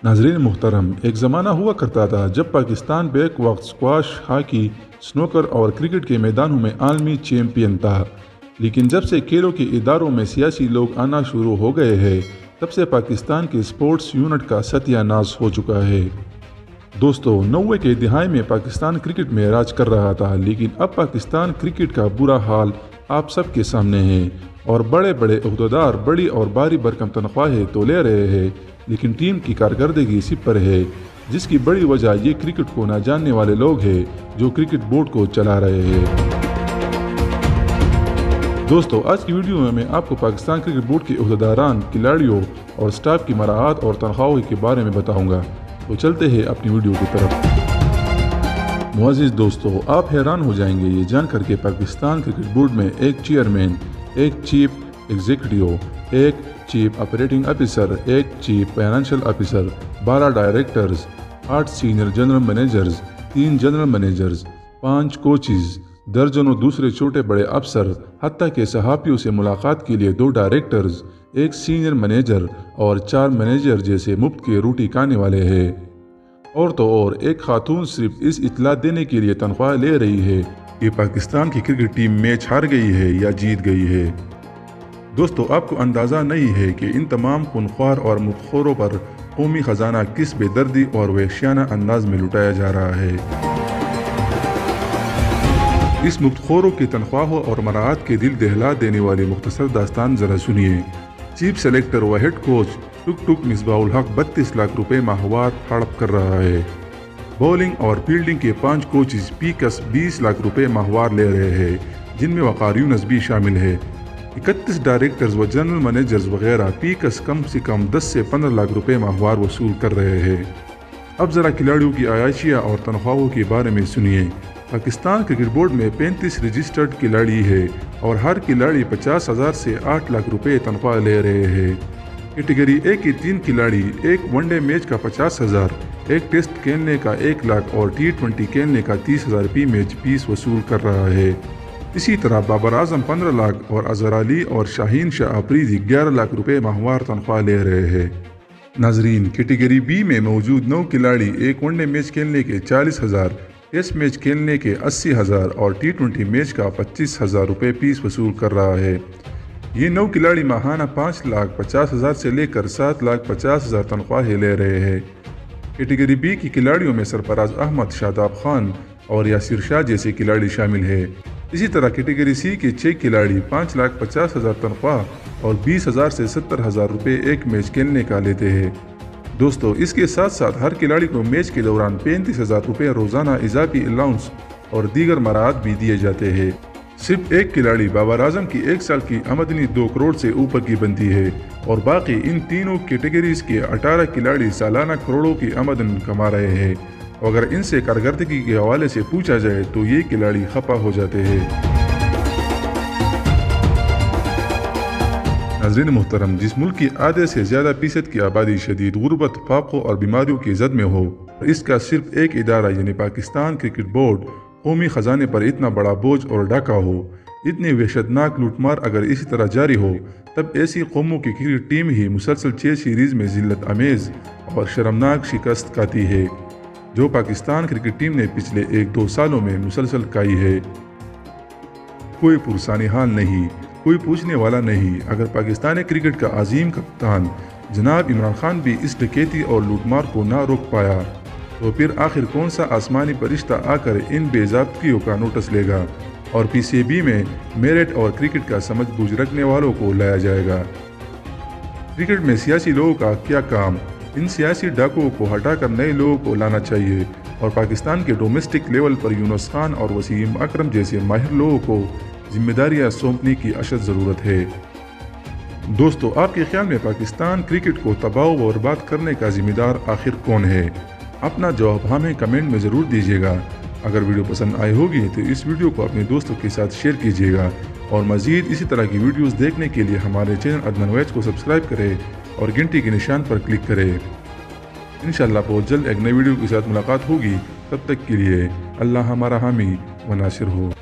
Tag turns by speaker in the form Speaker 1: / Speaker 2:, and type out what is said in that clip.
Speaker 1: नाजरीन मुहतरम, एक ज़माना हुआ करता था जब पाकिस्तान बैक वक्त स्क्वाश, हॉकी, स्नूकर और क्रिकेट के मैदानों में आलमी चैम्पियन था। लेकिन जब से खेलों के इदारों में सियासी लोग आना शुरू हो गए हैं, तब से पाकिस्तान के स्पोर्ट्स यूनिट का सत्यानाश हो चुका है। दोस्तों, 90 के दहाई में पाकिस्तान क्रिकेट में राज कर रहा था, लेकिन अब पाकिस्तान क्रिकेट का बुरा हाल आप सबके सामने है और बड़े बड़े अहदेदार बड़ी और भारी भरकम तनख्वाहें तो ले रहे हैं, लेकिन टीम की कारकर्दगी सिफर है, जिसकी बड़ी वजह ये क्रिकेट को ना जानने वाले लोग हैं जो क्रिकेट बोर्ड को चला रहे हैं। दोस्तों, आज की वीडियो में मैं आपको पाकिस्तान क्रिकेट बोर्ड के अहदेदारान, खिलाड़ियों और स्टाफ की मराहत और तनख्वाहों के बारे में बताऊंगा। तो चलते हैं अपनी वीडियो की तरफ। मुअज़्ज़िज़ दोस्तों, आप हैरान हो जाएंगे ये जानकर के पाकिस्तान क्रिकेट बोर्ड में एक चेयरमैन, एक चीफ एग्जीक्यूटिव, एक चीफ ऑपरेटिंग ऑफिसर, एक chief financial officer, 12 directors, 8 senior general managers, 3 general managers, 5 coaches, दर्जनों दूसरे छोटे बड़े अफसर, हत्ता के सहाफ़ियों से मुलाकात के लिए 2 डायरेक्टर्स, एक सीनियर मैनेजर और 4 मैनेजर जैसे मुफ्त के रोटी खाने वाले हैं। और तो और एक खातून सिर्फ इस इत्तला देने के लिए तनख्वाह ले रही है कि पाकिस्तान की क्रिकेट टीम मैच हार गई है या जीत गई है। दोस्तों, आपको अंदाज़ा नहीं है कि इन तमाम खूनख्वार और मुफ्तखोरों पर कौमी ख़जाना किस बेदर्दी और वहशियाना अंदाज में लुटाया जा रहा है। इस मुफ्तखोरों की तनख्वाहों और मराहत के दिल दहला देने वाली मुख्तसर दास्तान ज़रा सुनिए। चीफ सेलेक्टर व हेड कोच टुक टुक मिसबाहुल हक 32 लाख रुपए माहवार हड़प कर रहा है। बॉलिंग और फील्डिंग के 5 कोचेस पीकस 20 लाख रुपए माहवार ले रहे हैं, जिनमें वक़ार यूनुस भी शामिल है। 31 डायरेक्टर्स व जनरल मैनेजर्स वगैरह पीकस कम से कम 10 से 15 लाख रुपए माहवार वसूल कर रहे हैं। अब ज़रा खिलाड़ियों की आयाशिया और तनख्वाहों के बारे में सुनिए। पाकिस्तान क्रिकेट बोर्ड में 35 रजिस्टर्ड खिलाड़ी है और हर खिलाड़ी 50,000 से 8 लाख रुपए तनख्वाह ले रहे हैं। कैटेगरी ए के 3 खिलाड़ी एक वनडे मैच का 50,000, एक टेस्ट खेलने का 1 लाख और T20 खेलने का 30,000 रुपये मैच फीस वसूल कर रहा है। इसी तरह बाबर आजम 15 लाख और अजहर अली और शाहीन शाह अफरीदी 11 लाख रुपए माहवार तनख्वाह ले रहे हैं। नाजरीन, कैटेगरी बी में मौजूद 9 खिलाड़ी एक वनडे मैच खेलने के 40,000, टेस्ट मैच खेलने के 80,000 और T20 मैच का 25,000 रुपये फीस वसूल कर रहा है। ये 9 खिलाड़ी माहाना 5,50,000 से लेकर 7,50,000 तनख्वाहें ले रहे हैं। कैटेगरी बी की खिलाड़ियों में सरफराज अहमद, शादाब खान और यासिर शाह जैसे खिलाड़ी शामिल है। इसी तरह कैटेगरी सी के 6 खिलाड़ी 5,50,000 तनख्वाह और 20,000 से 70,000 रुपये एक मैच खेलने का लेते हैं। दोस्तों, इसके साथ साथ हर खिलाड़ी को मैच के दौरान 35,000 रुपये रोज़ाना इजाफी अलाउंस और दीगर मराहत भी दिए जाते हैं। सिर्फ एक खिलाड़ी बाबर आजम की 1 साल की आमदनी 2 करोड़ से ऊपर की बनती है और बाकी इन तीनों कैटेगरीज के 18 खिलाड़ी सालाना करोड़ों की आमदनी कमा रहे हैं। अगर इनसे कारकर्दगी के हवाले से पूछा जाए तो ये खिलाड़ी खफा हो जाते हैं। नाज़रीन मुहतरम, जिस मुल्क की आधे से ज़्यादा फीसद की आबादी शदीद गुर्बत, फाक़ों और बीमारियों की जद में हो, इसका सिर्फ एक इदारा यानी पाकिस्तान क्रिकेट बोर्ड कौमी ख़जाने पर इतना बड़ा बोझ और डाका हो, इतनी वहशतनाक लूटमार अगर इसी तरह जारी हो, तब ऐसी कौमों की क्रिकेट टीम ही मुसलसल 6 सीरीज़ में ज़िल्लत अमेज़ और शर्मनाक शिकस्त खाती है, जो पाकिस्तान क्रिकेट टीम ने पिछले 1-2 सालों में मुसलसल खाई है। कोई पुरसानी हाल नहीं, कोई पूछने वाला नहीं। अगर पाकिस्तानी क्रिकेट का अजीम कप्तान जनाब इमरान खान भी इस डकैती और लूटमार को ना रोक पाया, तो फिर आखिर कौन सा आसमानी फरिश्ता आकर इन बेज़ाब्तियों का नोटिस लेगा और PCB में मेरिट और क्रिकेट का समझ बूझ रखने वालों को लाया जाएगा। क्रिकेट में सियासी लोगों का क्या काम? इन सियासी डाकुओं को हटाकर नए लोगों को लाना चाहिए और पाकिस्तान के डोमेस्टिक लेवल पर यूनुस खान और वसीम अकरम जैसे माहिर लोगों को जिम्मेदारियां सौंपने की अशद ज़रूरत है। दोस्तों, आपके ख्याल में पाकिस्तान क्रिकेट को तबाह व बर्बाद करने का जिम्मेदार आखिर कौन है? अपना जवाब हमें कमेंट में ज़रूर दीजिएगा। अगर वीडियो पसंद आई होगी तो इस वीडियो को अपने दोस्तों के साथ शेयर कीजिएगा और मज़ीद इसी तरह की वीडियोस देखने के लिए हमारे चैनल अदनान वैज को सब्सक्राइब करें और घंटी के निशान पर क्लिक करें। इंशाअल्लाह बहुत जल्द एक नई वीडियो के साथ मुलाकात होगी। तब तक के लिए अल्लाह हमारा हामी व नासिर हो।